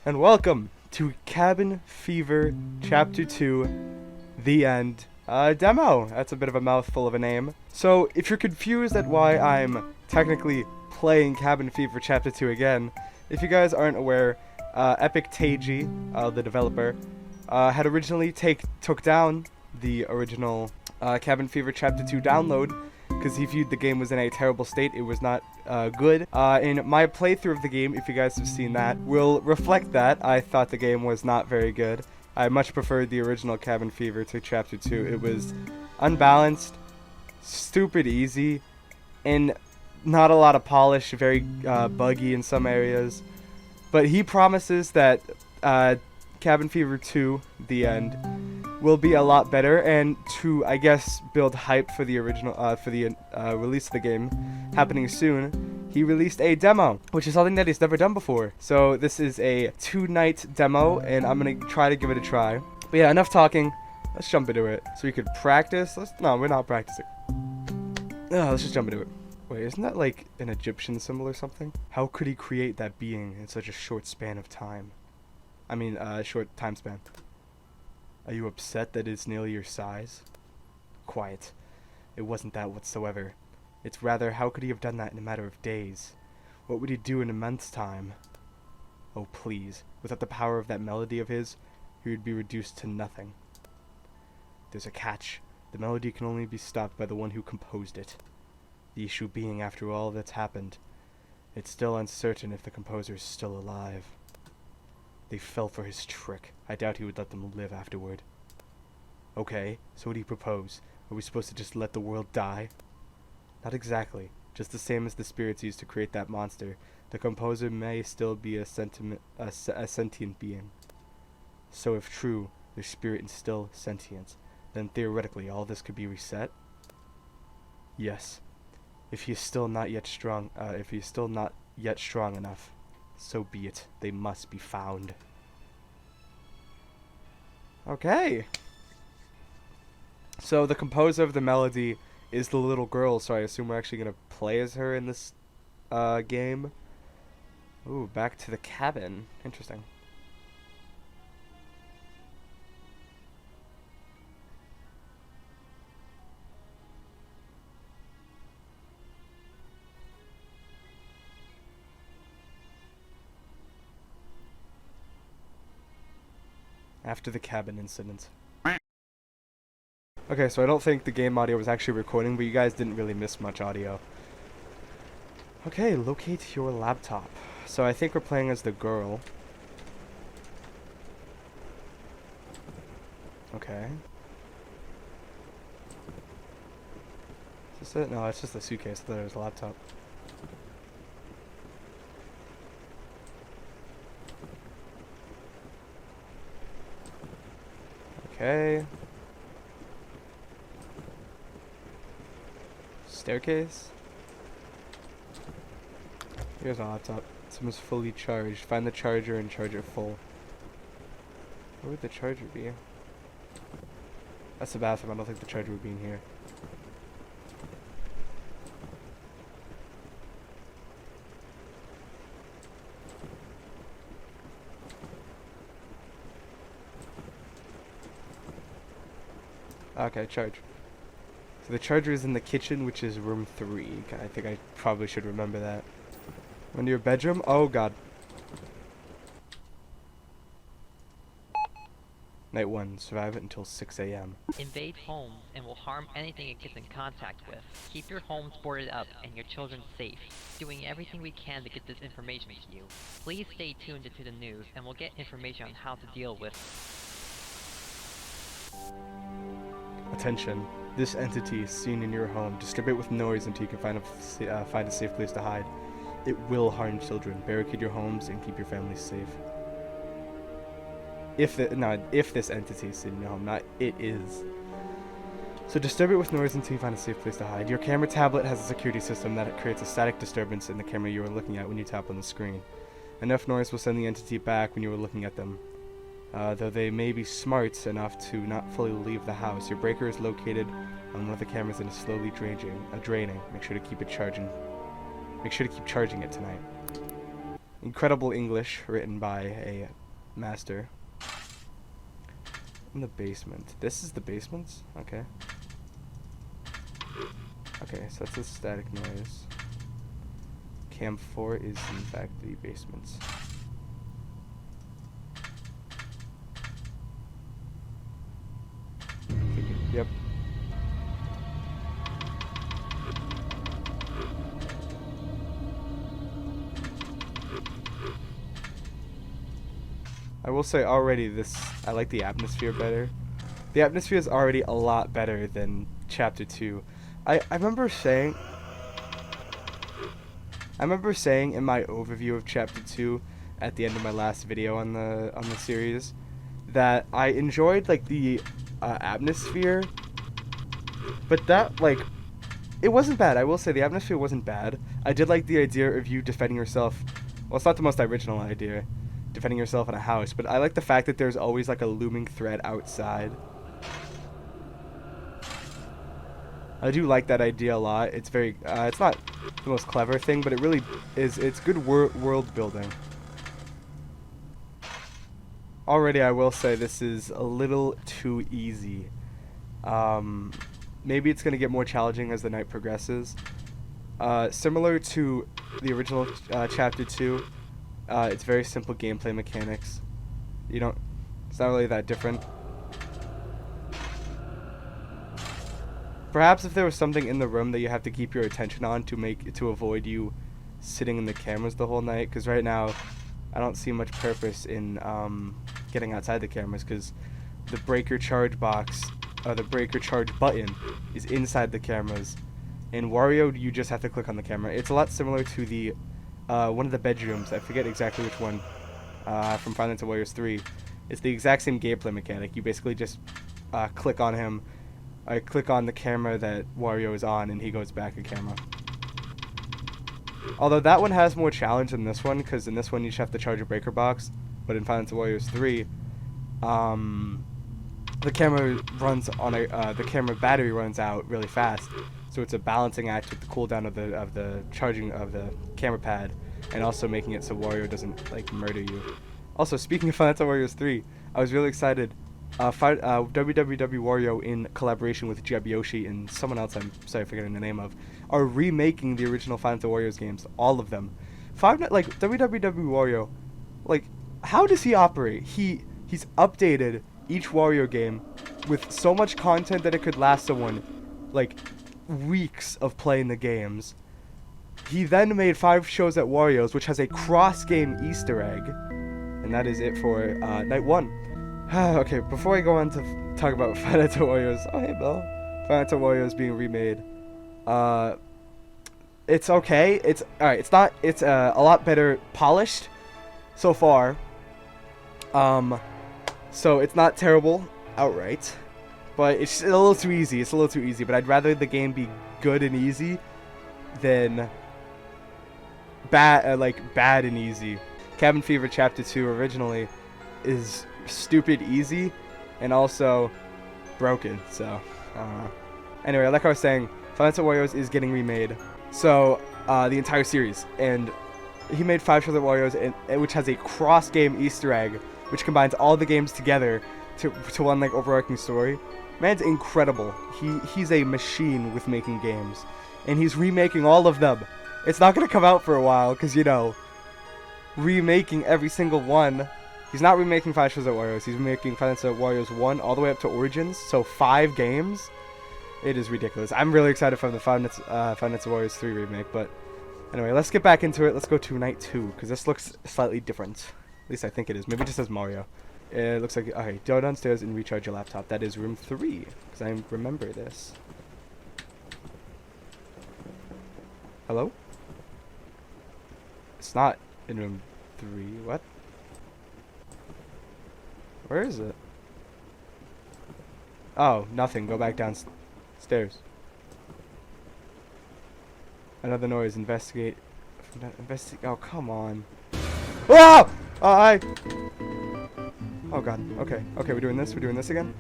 and welcome to Cabin Fever Chapter 2, The End. Demo. That's a bit of a mouthful of a name. So, if you're confused at why I'm technically playing Cabin Fever Chapter 2 again, if you guys aren't aware, Epic Teiji, the developer, had originally took down the original Cabin Fever Chapter 2 download because he viewed the game was in a terrible state. It was not good. In my playthrough of the game, if you guys have seen that, will reflect that. I thought the game was not very good. I much preferred the original Cabin Fever to Chapter 2. It was unbalanced, stupid easy, and not a lot of polish, very buggy in some areas. But he promises that Cabin Fever 2, The End, will be a lot better, and to, I guess, build hype for the original, for the release of the game happening soon, he released a demo, which is something that he's never done before. So this is a 2-night demo, and I'm gonna try to give it a try. But yeah, enough talking. Let's jump into it. So we could practice. No, we're not practicing. Let's just jump into it. Wait, isn't that like an Egyptian symbol or something? How could he create that being in such a short span of time? I mean, short time span. Are you upset that it's nearly your size? Quiet. It wasn't that whatsoever. It's rather, how could he have done that in a matter of days? What would he do in a month's time? Oh, please. Without the power of that melody of his, he would be reduced to nothing. There's a catch. The melody can only be stopped by the one who composed it. The issue being, after all that's happened, it's still uncertain if the composer is still alive. They fell for his trick. I doubt he would let them live afterward. Okay, so what do you propose? Are we supposed to just let the world die? Not exactly. Just the same as the spirits used to create that monster, the composer may still be a sentient being. So if true, their spirit is still sentient, then theoretically all this could be reset? Yes. If he is still not yet strong, enough, so be it. They must be found. Okay. So the composer of the melody is the little girl, so I assume we're actually going to play as her in this game. Ooh, back to the cabin. Interesting. After the cabin incident. Okay, so I don't think the game audio was actually recording, but you guys didn't really miss much audio. Okay, locate your laptop. So I think we're playing as the girl. Okay. Is this it? No, it's just a suitcase. I thought it was a laptop. Okay. Staircase. Here's my laptop. It's almost fully charged. Find the charger and charge it full. Where would the charger be? That's the bathroom. I don't think the charger would be in here. Okay, charge. So the charger is in the kitchen, which is room 3. I think I probably should remember that. Into your bedroom? Oh god. Night 1. Survive it until 6 a.m. Invade homes and will harm anything it gets in contact with. Keep your homes boarded up and your children safe. Doing everything we can to get this information to you. Please stay tuned to the news and we'll get information on how to deal with. Attention. This entity is seen in your home. Disturb it with noise until you can find a safe place to hide. It will harm children. Barricade your homes and keep your families safe. If this entity is seen in your home, not it is. So disturb it with noise until you find a safe place to hide. Your camera tablet has a security system that creates a static disturbance in the camera you are looking at when you tap on the screen. Enough noise will send the entity back when you are looking at them. Though they may be smart enough to not fully leave the house. Your breaker is located on one of the cameras and is slowly draining. Make sure to keep it charging. Make sure to keep charging it tonight. incredible English written by a master. In the basement. This is the basement? Okay. Okay, so that's a static noise. Cam 4 is in fact the basement. Yep. I will say already I like the atmosphere better. The atmosphere is already a lot better than Chapter 2. I remember saying in my overview of Chapter 2 at the end of my last video on the series that I enjoyed like the atmosphere, but that like it wasn't bad. I will say the atmosphere wasn't bad. I did like the idea of you defending yourself. Well, it's not the most original idea, defending yourself in a house, but I like the fact that there's always like a looming threat outside. I do like that idea a lot. It's very, it's not the most clever thing, but it really is. It's good world building. Already, I will say this is a little too easy. Maybe it's going to get more challenging as the night progresses. Similar to the original Chapter 2, it's very simple gameplay mechanics. It's not really that different. Perhaps if there was something in the room that you have to keep your attention on to avoid you sitting in the cameras the whole night, because right now I don't see much purpose in getting outside the cameras, because the breaker charge box, the breaker charge button is inside the cameras. In Wario, you just have to click on the camera. It's a lot similar to the one of the bedrooms. I forget exactly which one from Final Fantasy Warriors 3. It's the exact same gameplay mechanic. You basically just click on him. I click on the camera that Wario is on, and he goes back a camera. Although that one has more challenge than this one, because in this one you just have to charge a breaker box, but in Final Fantasy Warriors 3, the camera the camera battery runs out really fast, so it's a balancing act with the cooldown of the charging of the camera pad, and also making it so Wario doesn't like murder you. Also, speaking of Final Fantasy Warriors 3, I was really excited. WWW Wario, in collaboration with Jeb Yoshi and someone else I'm sorry forgetting the name of, are remaking the original Final Fantasy Warriors games, all of them. WWW Wario, like, how does he operate? He's updated each Wario game with so much content that it could last someone like weeks of playing the games. He then made 5 shows at Wario's, which has a cross-game Easter egg, and that is it for night 1. Okay, before I go on to talk about Final Fantasy Warriors, oh hey Bill, Final Fantasy Warriors being remade, it's okay. It's alright. It's not. It's a lot better polished so far. So it's not terrible outright, but it's a little too easy. It's a little too easy. But I'd rather the game be good and easy than bad and easy. Cabin Fever Chapter 2 originally is stupid easy and also broken, so anyway, like I was saying, Final Fantasy Warriors is getting remade, so the entire series, and he made 5 shows at Warriors, which has a cross-game Easter egg which combines all the games together to one like overarching story. Man's incredible. He's a machine with making games, and he's remaking all of them. It's not gonna come out for a while because remaking every single one. He's not remaking 5 shows at Warriors. He's remaking Final Fantasy Warriors 1 all the way up to Origins. So 5 games. It is ridiculous. I'm really excited for the Final Fantasy Warriors 3 remake. But anyway, let's get back into it. Let's go to night 2 because this looks slightly different. At least I think it is. Maybe it just says Mario. It looks like, okay, go downstairs and recharge your laptop. That is room 3 because I remember this. Hello? It's not in room 3. What? Where is it? Oh, nothing. Go back downstairs. Another noise. Investigate. Investigate. Oh, come on. Oh! Oh, oh god. Okay. Okay, we're doing this. We're doing this again.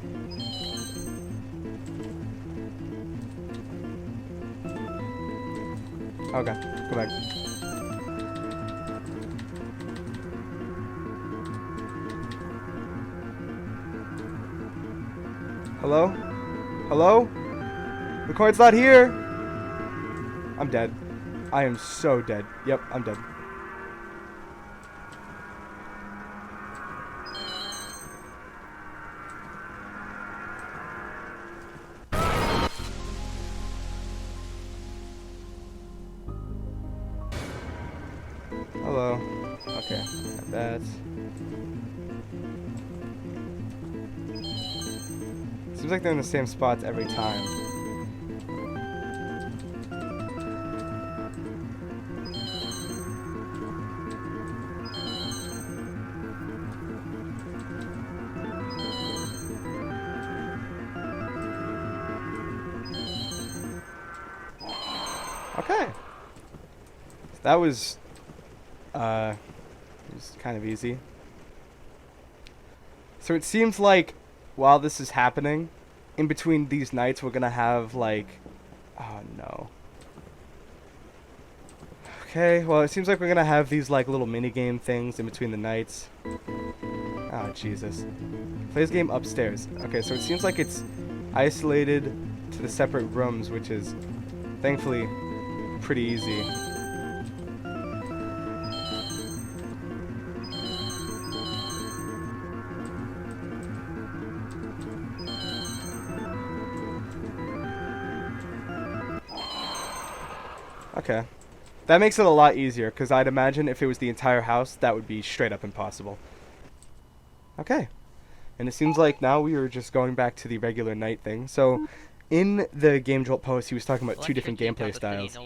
Oh god. Go back. Hello? Hello? The cord's not here! I'm dead. I am so dead. Yep, I'm dead. Hello. Okay, got that. Seems like they're in the same spots every time. Okay. So that was kind of easy. So it seems like while this is happening, in between these nights, we're gonna have like, oh no. Okay, well it seems like we're gonna have these like little mini game things in between the nights. Oh Jesus. Play this game upstairs. Okay, so it seems like it's isolated to the separate rooms, which is thankfully pretty easy. Okay. That makes it a lot easier, because I'd imagine if it was the entire house, that would be straight up impossible. Okay. And it seems like now we are just going back to the regular night thing. So, in the Game Jolt post, he was talking about two different gameplay styles.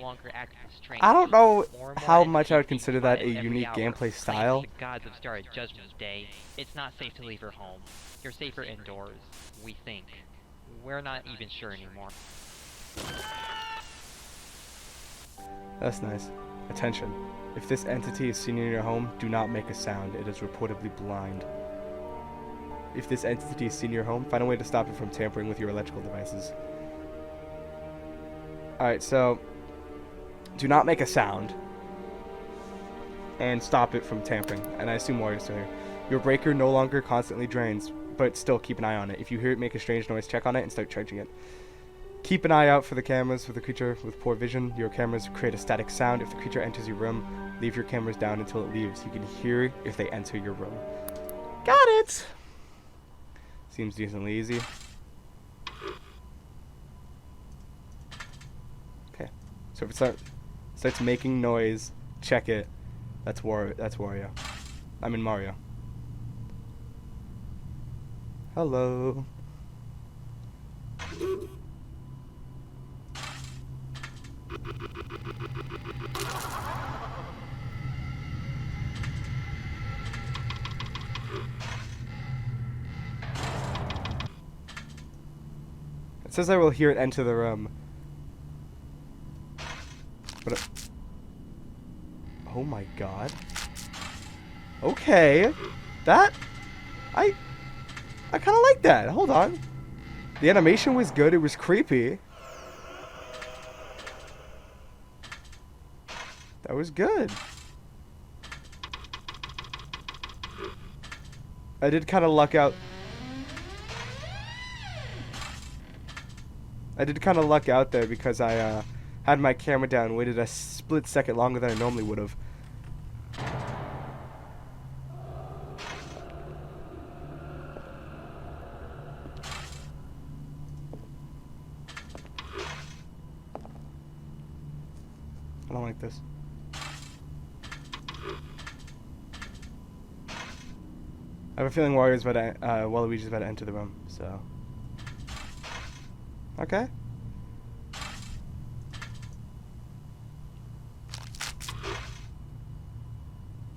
I don't know how much I would consider that a unique gameplay style. The gods have started Judgment Day. It's not safe to leave your home. You're safer indoors, we think. We're not even sure anymore. That's nice. Attention. If this entity is seen in your home, do not make a sound. It is reportedly blind. If this entity is seen in your home, find a way to stop it from tampering with your electrical devices. Alright, so do not make a sound and stop it from tampering. And I assume Warrior's still here. Your breaker no longer constantly drains, but still keep an eye on it. If you hear it make a strange noise, check on it and start charging it. Keep an eye out for the cameras with a creature with poor vision. Your cameras create a static sound. If the creature enters your room, leave your cameras down until it leaves. You can hear if they enter your room. Got it! Seems decently easy. Okay. So if it starts making noise, check it. That's Wario. I mean Mario. Hello. It says I will hear it enter the room. But oh my god. Okay. That I kind of like that. Hold on. The animation was good. It was creepy. That was good. I did kind of luck out. I did kind of luck out there because I had my camera down, waited a split second longer than I normally would have. I don't like this. I have a feeling Waluigi's about to enter the room, so. Okay.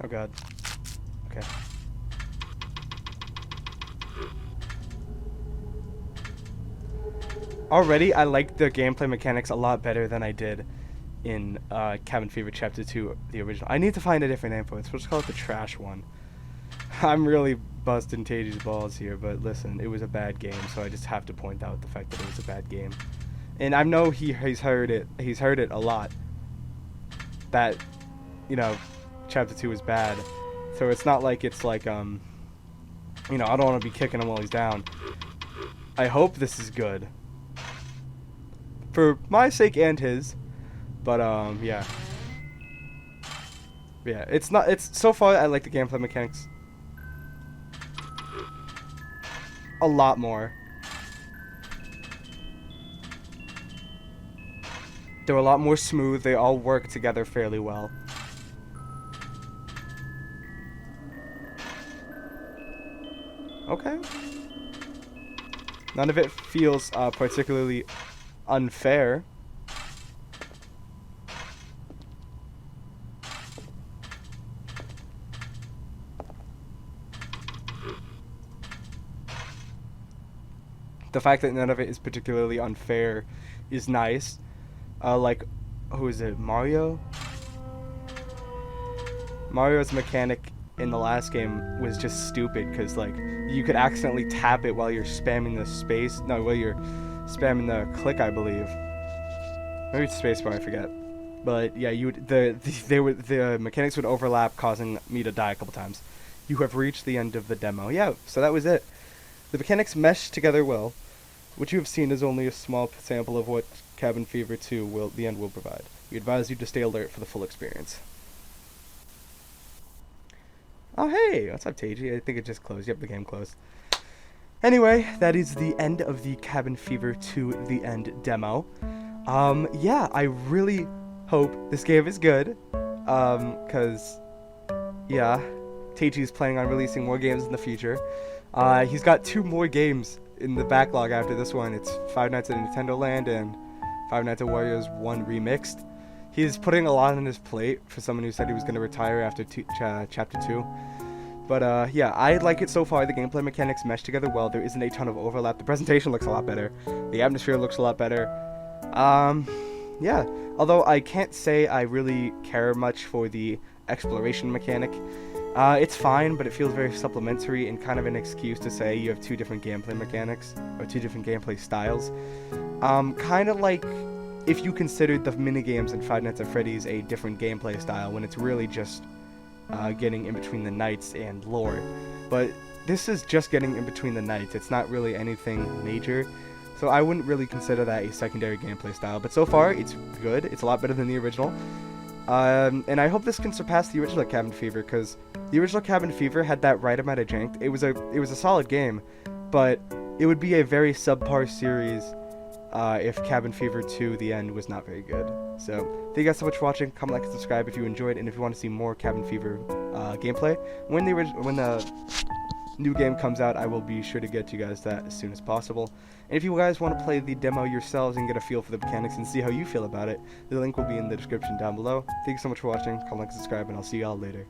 Oh god. Okay. Already, I like the gameplay mechanics a lot better than I did in Cabin Fever Chapter 2, the original. I need to find a different name for it. Let's call it the trash one. I'm really busting Taji's balls here, but listen, it was a bad game, so I just have to point out the fact that it was a bad game. And I know he's heard it a lot, that, you know, Chapter 2 is bad. So it's not like it's like, you know, I don't want to be kicking him while he's down. I hope this is good. For my sake and his. But, yeah. Yeah, it's, so far, I like the gameplay mechanics a lot more. They're a lot more smooth, they all work together fairly well. Okay. None of it feels, particularly unfair. The fact that none of it is particularly unfair is nice. Like, who is it? Mario? Mario's mechanic in the last game was just stupid because, like, you could accidentally tap it while you're spamming the space. No, while you're spamming the click, I believe. Maybe it's spacebar, I forget. But yeah, the mechanics would overlap, causing me to die a couple times. You have reached the end of the demo. Yeah, so that was it. The mechanics mesh together well. What you have seen is only a small sample of what Cabin Fever 2 the end will provide. We advise you to stay alert for the full experience. Oh hey, what's up, Teiji? I think it just closed. Yep, the game closed. Anyway, that is the end of the Cabin Fever 2 The End demo. Yeah, I really hope this game is good. Cause, yeah, Teiji's planning on releasing more games in the future. He's got 2 more games in the backlog after this one. It's Five Nights at Nintendo Land and Five Nights at Warriors 1 Remixed. He's putting a lot on his plate for someone who said he was going to retire after Chapter 2. But, yeah, I like it so far. The gameplay mechanics mesh together well. There isn't a ton of overlap. The presentation looks a lot better. The atmosphere looks a lot better. Yeah. Although I can't say I really care much for the exploration mechanic. It's fine, but it feels very supplementary and kind of an excuse to say you have 2 different gameplay mechanics, or 2 different gameplay styles. Kind of like if you considered the minigames in Five Nights at Freddy's a different gameplay style, when it's really just getting in between the nights and lore. But this is just getting in between the nights. It's not really anything major, so I wouldn't really consider that a secondary gameplay style. But so far, it's good. It's a lot better than the original. And I hope this can surpass the original Cabin Fever, because the original Cabin Fever had that right amount of jank. It was a solid game, but it would be a very subpar series if Cabin Fever 2 The End was not very good. So, thank you guys so much for watching. Comment, like, and subscribe if you enjoyed, and if you want to see more Cabin Fever gameplay. When the new game comes out, I will be sure to get to you guys that as soon as possible. And if you guys want to play the demo yourselves and get a feel for the mechanics and see how you feel about it, the link will be in the description down below. Thank you so much for watching. Comment, like, and subscribe, and I'll see y'all later.